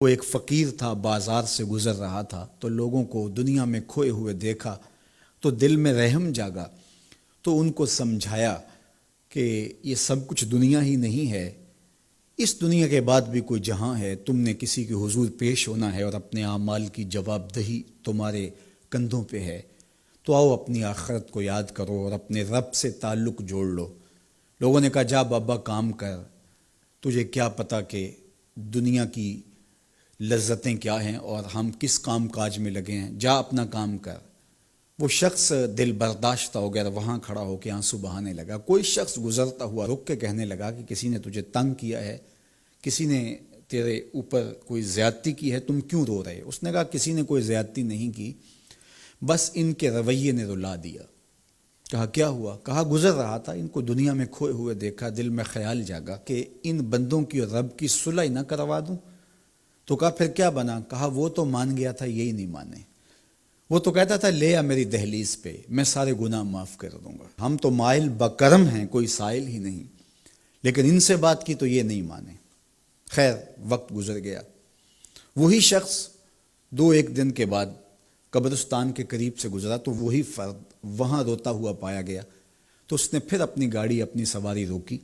وہ ایک فقیر تھا، بازار سے گزر رہا تھا تو لوگوں کو دنیا میں کھوئے ہوئے دیکھا تو دل میں رحم جاگا، تو ان کو سمجھایا کہ یہ سب کچھ دنیا ہی نہیں ہے، اس دنیا کے بعد بھی کوئی جہاں ہے، تم نے کسی کے حضور پیش ہونا ہے اور اپنے اعمال کی جواب دہی تمہارے کندھوں پہ ہے، تو آؤ اپنی آخرت کو یاد کرو اور اپنے رب سے تعلق جوڑ لو۔ لوگوں نے کہا جا بابا کام کر، تجھے کیا پتہ کہ دنیا کی لذتیں کیا ہیں اور ہم کس کام کاج میں لگے ہیں، جا اپنا کام کر۔ وہ شخص دل برداشتہ ہو گیا، وہاں کھڑا ہو کے آنسو بہانے لگا۔ کوئی شخص گزرتا ہوا رک کے کہنے لگا کہ کسی نے تجھے تنگ کیا ہے، کسی نے تیرے اوپر کوئی زیادتی کی ہے، تم کیوں رو رہے؟ اس نے کہا کسی نے کوئی زیادتی نہیں کی، بس ان کے رویے نے رلا دیا۔ کہا کیا ہوا؟ کہا گزر رہا تھا، ان کو دنیا میں کھوئے ہوئے دیکھا، دل میں خیال جاگا کہ ان بندوں کی اور رب کی صلح نہ کروا دوں۔ تو کہا پھر کیا بنا؟ کہا وہ تو مان گیا تھا، یہی نہیں مانے۔ وہ تو کہتا تھا لے آ میری دہلیز پہ، میں سارے گناہ معاف کر دوں گا، ہم تو مائل بکرم ہیں، کوئی سائل ہی نہیں، لیکن ان سے بات کی تو یہ نہیں مانے۔ خیر وقت گزر گیا، وہی شخص ایک دن کے بعد قبرستان کے قریب سے گزرا تو وہی فرد وہاں روتا ہوا پایا گیا، تو اس نے پھر اپنی گاڑی اپنی سواری روکی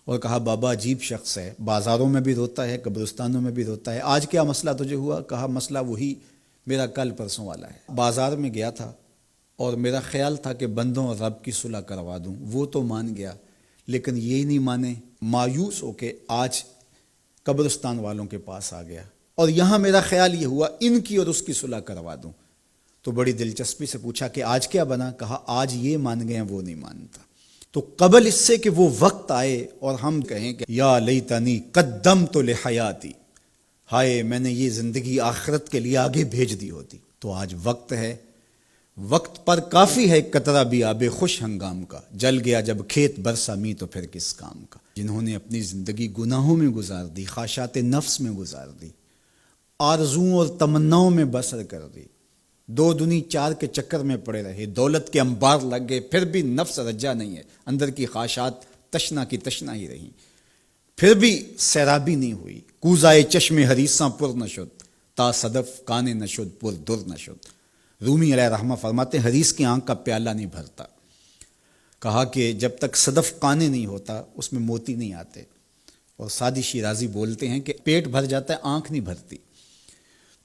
اور کہا بابا عجیب شخص ہے، بازاروں میں بھی روتا ہے، قبرستانوں میں بھی روتا ہے، آج کیا مسئلہ تجھے ہوا؟ کہا مسئلہ وہی میرا کل پرسوں والا ہے، بازار میں گیا تھا اور میرا خیال تھا کہ بندوں اور رب کی صلح کروا دوں، وہ تو مان گیا لیکن یہی نہیں مانے، مایوس ہو کے آج قبرستان والوں کے پاس آ گیا اور یہاں میرا خیال یہ ہوا ان کی اور اس کی صلح کروا دوں۔ تو بڑی دلچسپی سے پوچھا کہ آج کیا بنا؟ کہا آج یہ مان گئے ہیں، وہ نہیں مانتا۔ تو قبل اس سے کہ وہ وقت آئے اور ہم کہیں کہ یا لیتنی قدمت لحیاتی، ہائے میں نے یہ زندگی آخرت کے لیے آگے بھیج دی ہوتی، تو آج وقت ہے، وقت پر کافی ہے قطرہ بھی آب خوش ہنگام کا، جل گیا جب کھیت برسا می تو پھر کس کام کا۔ جنہوں نے اپنی زندگی گناہوں میں گزار دی، خواہشات نفس میں گزار دی، آرزوؤں اور تمناؤں میں بسر کر دی، دو دنی چار کے چکر میں پڑے رہے، دولت کے انبار لگ گئے، پھر بھی نفس رجا نہیں ہے، اندر کی خواہشات تشنا کی تشنا ہی رہیں، پھر بھی سیرابی نہیں ہوئی، کوزائے چشم حریصاں پر نشد، تا صدف کانے نشد پر در نشد۔ رومی علیہ رحمہ فرماتے ہیں حریص کی آنکھ کا پیالہ نہیں بھرتا، کہا کہ جب تک صدف کانے نہیں ہوتا اس میں موتی نہیں آتے، اور سادی شیرازی بولتے ہیں کہ پیٹ بھر جاتا ہے آنکھ نہیں بھرتی۔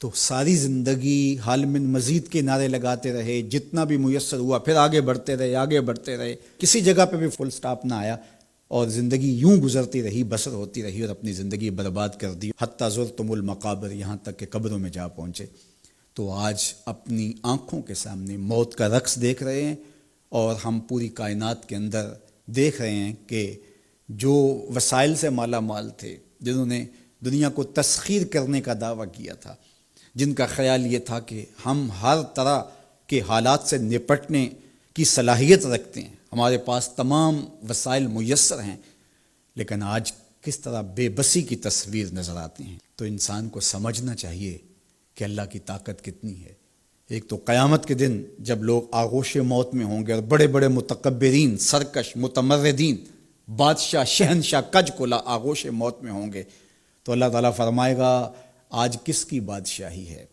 تو ساری زندگی حال من مزید کے نعرے لگاتے رہے، جتنا بھی میسر ہوا پھر آگے بڑھتے رہے، آگے بڑھتے رہے، کسی جگہ پہ بھی فل سٹاپ نہ آیا اور زندگی یوں گزرتی رہی، بسر ہوتی رہی اور اپنی زندگی برباد کر دی، حتی زرتم المقابر، یہاں تک کہ قبروں میں جا پہنچے۔ تو آج اپنی آنکھوں کے سامنے موت کا رقص دیکھ رہے ہیں اور ہم پوری کائنات کے اندر دیکھ رہے ہیں کہ جو وسائل سے مالا مال تھے، جنہوں نے دنیا کو تسخیر کرنے کا دعویٰ کیا تھا، جن کا خیال یہ تھا کہ ہم ہر طرح کے حالات سے نپٹنے کی صلاحیت رکھتے ہیں، ہمارے پاس تمام وسائل میسر ہیں، لیکن آج کس طرح بے بسی کی تصویر نظر آتی ہیں۔ تو انسان کو سمجھنا چاہیے کہ اللہ کی طاقت کتنی ہے۔ ایک تو قیامت کے دن جب لوگ آغوش موت میں ہوں گے اور بڑے بڑے متکبرین، سرکش، متمردین، بادشاہ، شہنشاہ، کج کلا آغوش موت میں ہوں گے، تو اللہ تعالیٰ فرمائے گا آج کس کی بادشاہی ہے؟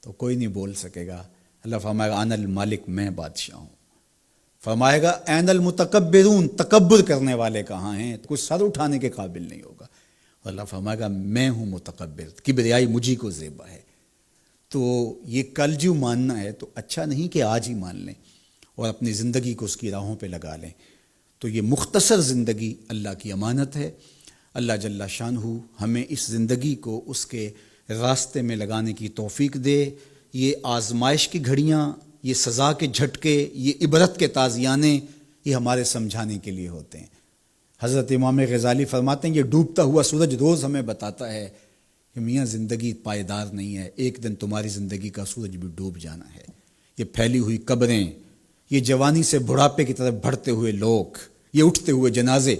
تو کوئی نہیں بول سکے گا۔ اللہ فرمائے گا انا المالک، میں بادشاہ ہوں۔ فرمائے گا این المتکبرون، تکبر کرنے والے کہاں ہیں؟ کوئی سر اٹھانے کے قابل نہیں ہوگا۔ اور اللہ فرمائے گا میں ہوں متکبر، کبریائی مجھی کو زیبا ہے۔ تو یہ کل جو ماننا ہے تو اچھا نہیں کہ آج ہی مان لیں اور اپنی زندگی کو اس کی راہوں پہ لگا لیں۔ تو یہ مختصر زندگی اللہ کی امانت ہے، اللہ جل شانہ ہمیں اس زندگی کو اس کے راستے میں لگانے کی توفیق دے۔ یہ آزمائش کی گھڑیاں، یہ سزا کے جھٹکے، یہ عبرت کے تازیانے، یہ ہمارے سمجھانے کے لیے ہوتے ہیں۔ حضرت امام غزالی فرماتے ہیں یہ ڈوبتا ہوا سورج روز ہمیں بتاتا ہے کہ میاں زندگی پائیدار نہیں ہے، ایک دن تمہاری زندگی کا سورج بھی ڈوب جانا ہے۔ یہ پھیلی ہوئی قبریں، یہ جوانی سے بڑھاپے کی طرف بڑھتے ہوئے لوگ، یہ اٹھتے ہوئے جنازے،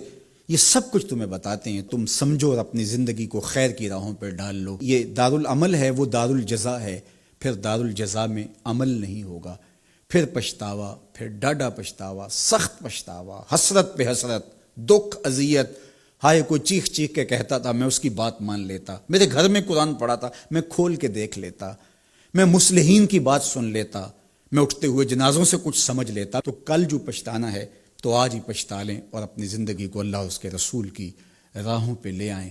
یہ سب کچھ تمہیں بتاتے ہیں، تم سمجھو اور اپنی زندگی کو خیر کی راہوں پر ڈال لو۔ یہ دارالعمل ہے، وہ دارالجزا ہے، پھر دارالجزا میں عمل نہیں ہوگا، پھر پچھتاوا، پھر ڈاڈا پچھتاوا، سخت پچھتاوا، حسرت پہ حسرت، دکھ، اذیت، ہائے کوئی چیخ چیخ کے کہتا تھا، میں اس کی بات مان لیتا، میرے گھر میں قرآن پڑھا تھا، میں کھول کے دیکھ لیتا، میں مصلحین کی بات سن لیتا، میں اٹھتے ہوئے جنازوں سے کچھ سمجھ لیتا۔ تو کل جو پچھتانا ہے تو آج ہی پچھتا لیں اور اپنی زندگی کو اللہ اور اس کے رسول کی راہوں پہ لے آئیں۔